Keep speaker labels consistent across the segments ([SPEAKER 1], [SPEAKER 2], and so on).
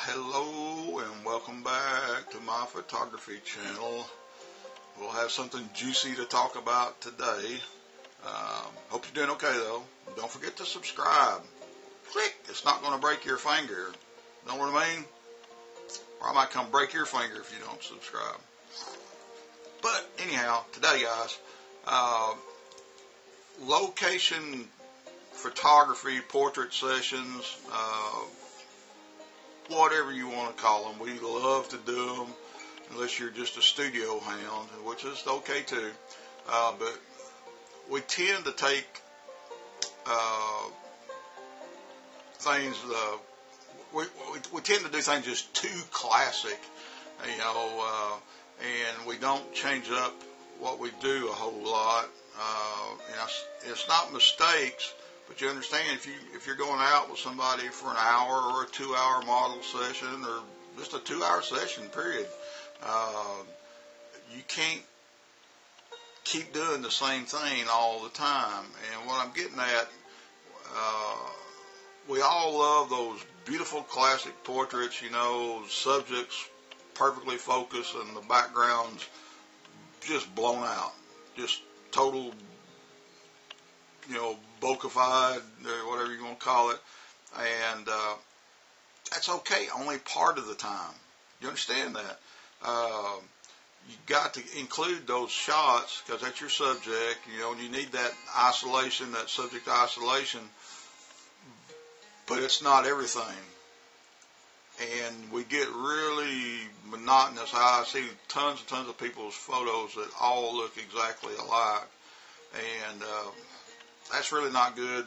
[SPEAKER 1] Hello and welcome back to my photography channel. We'll have something juicy to talk about today. Hope you're doing okay though. Don't forget to subscribe. Click. It's not going to break your finger. Know what I mean? Or I might come break your finger if you don't subscribe. But anyhow, today guys, location photography, portrait sessions, whatever you want to call them. We love to do them unless you're just a studio hound, which is okay too. But we tend to take things, we tend to do things just too classic, and we don't change up what we do a whole lot. It's not mistakes, but you understand if you're going out with somebody for an hour or a 2-hour model session or just a 2-hour session period, you can't keep doing the same thing all the time. And what I'm getting at, we all love those beautiful classic portraits, subjects perfectly focused and the background's just blown out, just total, bokeified, or whatever you want to call it. And that's okay, only part of the time. You understand that? You got to include those shots because that's your subject, and you need that isolation, that subject isolation, but it's not everything. And we get really monotonous. I see tons and tons of people's photos that all look exactly alike, and that's really not good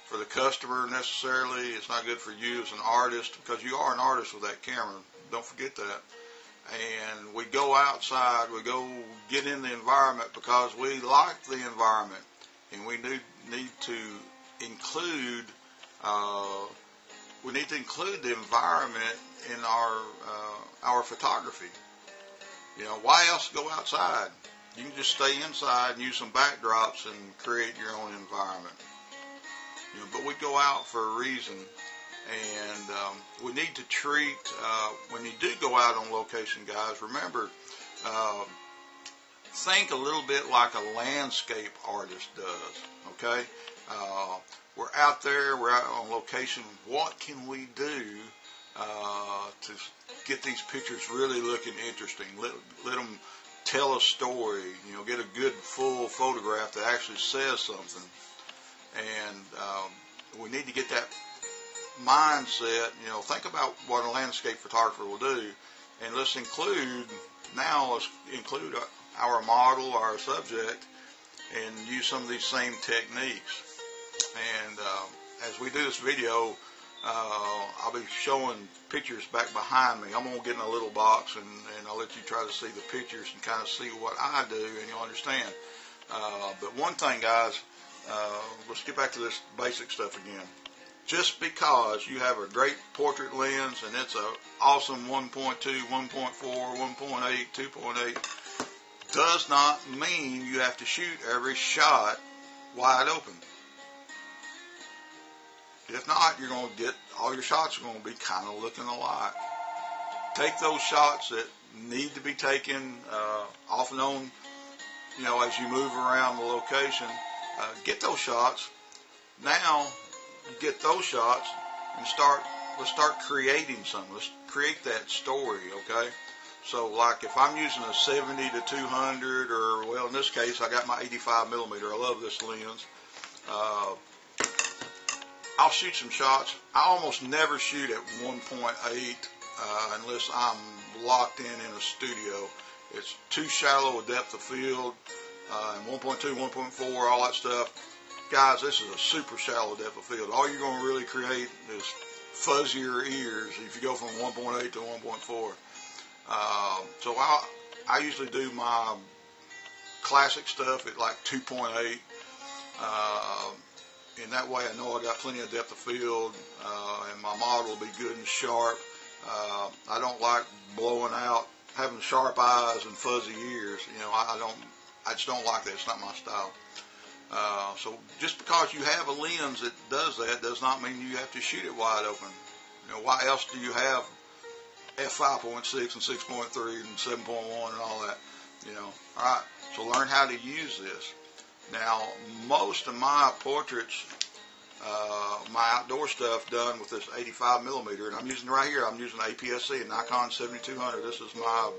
[SPEAKER 1] for the customer necessarily. It's not good for you as an artist because you are an artist with that camera. Don't forget that. And we go outside, we go get in the environment because we like the environment, and we need to include the environment in our photography. Why else go outside? You can just stay inside and use some backdrops and create your own environment. But we go out for a reason, and we need to treat, when you do go out on location, guys, remember, think a little bit like a landscape artist does, okay? We're out there, we're out on location. What can we do to get these pictures really looking interesting? Let them tell a story, get a good full photograph that actually says something. And we need to get that mindset, think about what a landscape photographer will do, and let's include our model, our subject, and use some of these same techniques. And as we do this video, I'll be showing pictures back behind me. I'm going to get in a little box and I'll let you try to see the pictures and kind of see what I do, and you'll understand. But one thing, guys, let's get back to this basic stuff again. Just because you have a great portrait lens and it's an awesome 1.2, 1.4, 1.8, 2.8, does not mean you have to shoot every shot wide open. If not, you're going to get, all your shots are going to be kind of looking alike. Take those shots that need to be taken off and on, as you move around the location. Get those shots. Now, get those shots and let's start creating something. Let's create that story, okay? So, like, if I'm using a 70 to 200, or, well, in this case, I got my 85 millimeter. I love this lens. I'll shoot some shots. I almost never shoot at 1.8 unless I'm locked in a studio. It's too shallow a depth of field, and 1.2, 1.4, all that stuff. Guys, this is a super shallow depth of field. All you're going to really create is fuzzier ears if you go from 1.8 to 1.4. So I usually do my classic stuff at like 2.8. And that way I know I got plenty of depth of field, and my model will be good and sharp. I don't like blowing out, having sharp eyes and fuzzy ears. I just don't like that. It's not my style. So just because you have a lens that does that does not mean you have to shoot it wide open. Why else do you have f5.6 and 6.3 and 7.1 and all that, you know. All right, so learn how to use this. Now, most of my portraits, my outdoor stuff done with this 85 millimeter, and I'm using right here, I'm using APS-C, a Nikon 7200. This is my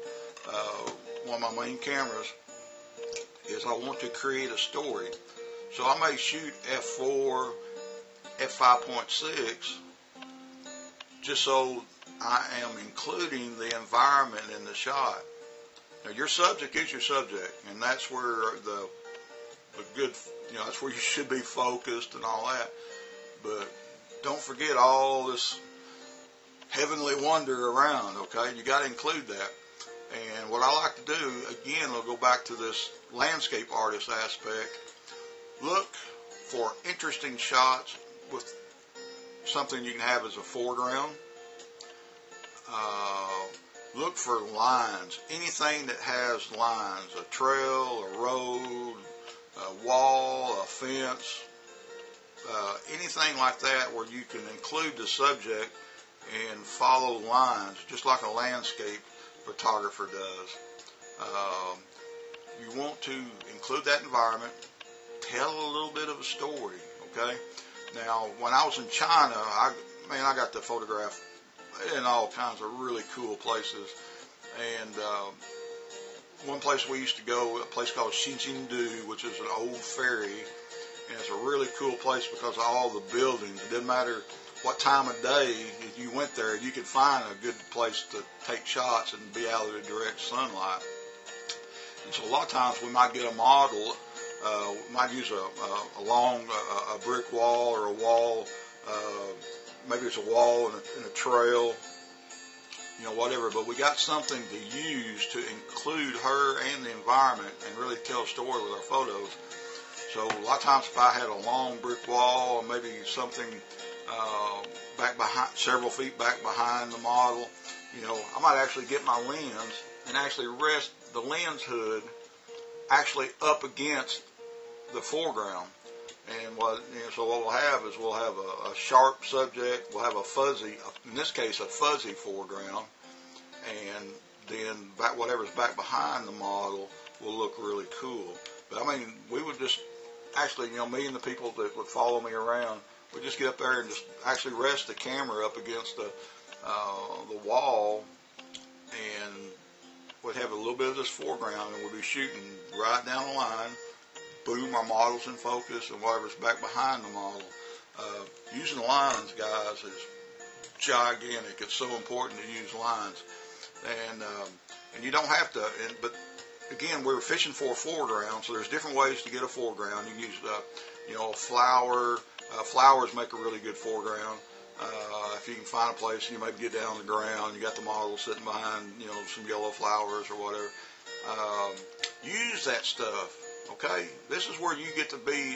[SPEAKER 1] one of my main cameras, is I want to create a story. So I may shoot f4, f5.6, just so I am including the environment in the shot. Now, your subject is your subject, and that's where the good, you know, that's where you should be focused and all that. But don't forget all this heavenly wonder around, okay? You got to include that. And what I like to do, again, I'll go back to this landscape artist aspect. Look for interesting shots with something you can have as a foreground. Look for lines, anything that has lines, a trail, a road, a wall, a fence, anything like that where you can include the subject and follow lines, just like a landscape photographer does. You want to include that environment, tell a little bit of a story, okay? Now, when I was in China, I got to photograph in all kinds of really cool places. And one place we used to go, a place called Xinjindu, which is an old ferry, and it's a really cool place because of all the buildings. It didn't matter what time of day, if you went there, you could find a good place to take shots and be out of the direct sunlight. And so a lot of times we might get a model, we might use a long brick wall or a wall, maybe it's a wall and a trail, you know, whatever, but we got something to use to include her and the environment and really tell a story with our photos. So a lot of times if I had a long brick wall or maybe something back behind, several feet back behind the model, you know, I might actually get my lens and actually rest the lens hood actually up against the foreground. And so what we'll have is we'll have a sharp subject, we'll have a fuzzy, in this case a fuzzy foreground, and then whatever's back behind the model will look really cool. But I mean, we would just actually, you know, me and the people that would follow me around, we'd just get up there and just actually rest the camera up against the wall, and we'd have a little bit of this foreground, and we'd be shooting right down the line. Boom, our model's in focus, and whatever's back behind the model. Using lines, guys, is gigantic. It's so important to use lines, and you don't have to. But again, we're fishing for a foreground, so there's different ways to get a foreground. You can use, you know, a flower. Flowers make a really good foreground. If you can find a place, you maybe get down on the ground, you got the model sitting behind, you know, some yellow flowers or whatever. Use that stuff. Okay, this is where you get to be,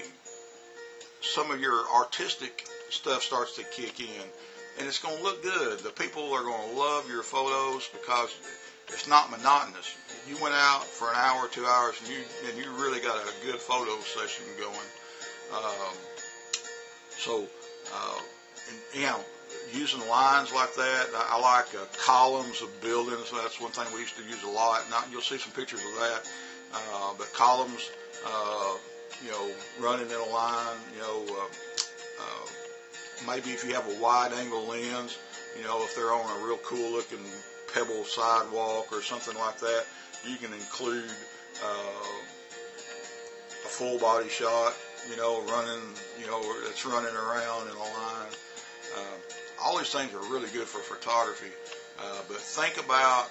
[SPEAKER 1] some of your artistic stuff starts to kick in, and it's going to look good. The people are going to love your photos because it's not monotonous. You went out for an hour, 2 hours, and you really got a good photo session going. And, you know, using lines like that, I like columns of buildings. That's one thing we used to use a lot. Now you'll see some pictures of that, but columns. You know, running in a line, you know, maybe if you have a wide angle lens, you know, if they're on a real cool looking pebble sidewalk or something like that, you can include a full body shot, you know, running, you know, it's running around in a line. All these things are really good for photography, but think about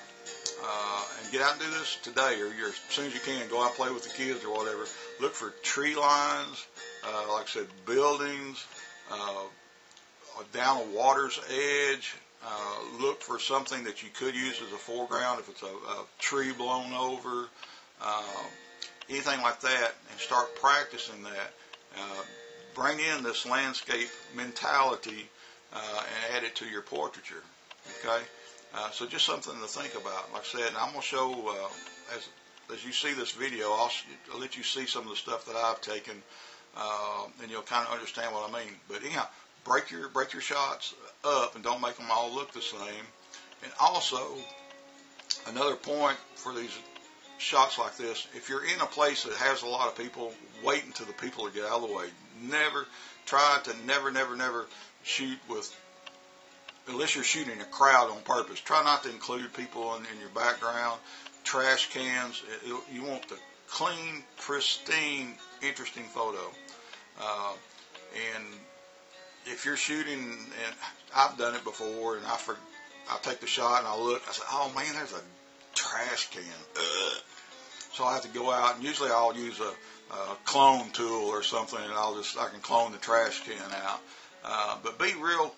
[SPEAKER 1] and get out and do this today, or as soon as you can, go out and play with the kids or whatever. Look for tree lines, like I said, buildings, down a water's edge. Look for something that you could use as a foreground, if it's a tree blown over, anything like that, and start practicing that. Bring in this landscape mentality and add it to your portraiture, okay? So just something to think about. Like I said, I'm going to show, as you see this video, I'll let you see some of the stuff that I've taken, and you'll kind of understand what I mean. But anyhow, break your shots up and don't make them all look the same. And also, another point for these shots like this, if you're in a place that has a lot of people, wait until the people get out of the way. Never shoot with, unless you're shooting a crowd on purpose. Try not to include people in your background, trash cans. You want the clean, pristine, interesting photo. And if you're shooting, and I've done it before, and I take the shot and I look, I say, oh man, there's a trash can. Ugh. So I have to go out, and usually I'll use a clone tool or something, and I can clone the trash can out. But be real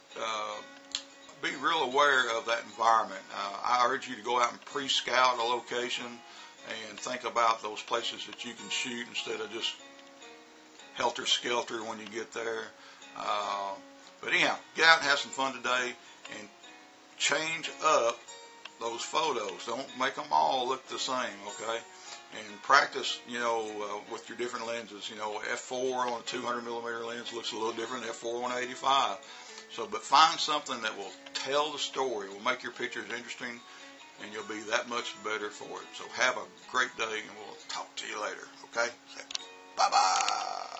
[SPEAKER 1] aware of that environment. I urge you to go out and pre-scout a location and think about those places that you can shoot instead of just helter-skelter when you get there. But anyhow, get out and have some fun today and change up those photos. Don't make them all look the same, okay? And practice, with your different lenses. F4 on a 200 millimeter lens looks a little different than F4 on an 85. But find something that will tell the story, will make your pictures interesting, and you'll be that much better for it. So have a great day, and we'll talk to you later, okay? Bye-bye.